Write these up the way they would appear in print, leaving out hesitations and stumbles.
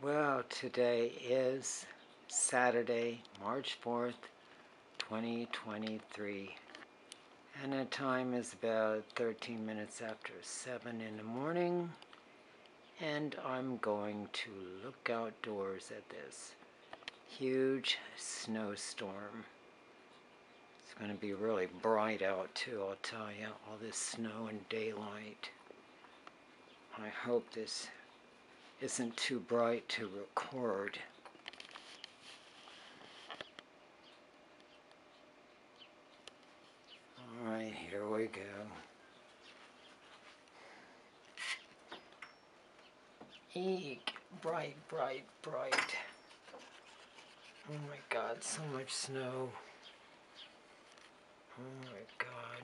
Well, today is Saturday, March 4th, 2023. And the time is about 13 minutes after 7 in the morning. And I'm going to look outdoors at this huge snowstorm. It's going to be really bright out too, I'll tell you. All this snow and daylight. I hope this isn't too bright to record. Alright, here we go. Eek! Bright, bright, bright. Oh my god, so much snow. Oh my god.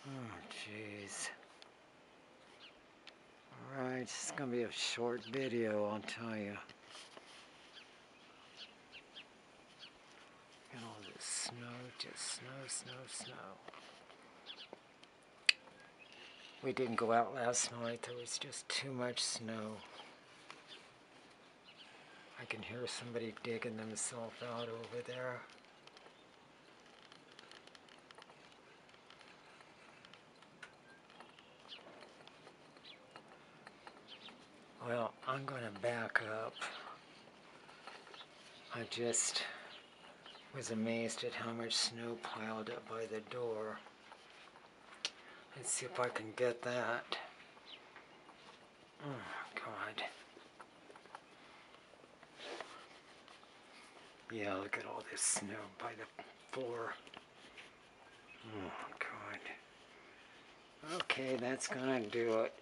Oh jeez. Alright, it's gonna be a short video, I'll tell you. Look at all this snow, just snow. We didn't go out last night, there was just too much snow. I can hear somebody digging themselves out over there. Well, I'm going to back up. I just was amazed at how much snow piled up by the door. Let's see if I can get that. Oh, God. Yeah, look at all this snow by the floor. Oh, God. Okay, that's gonna do it.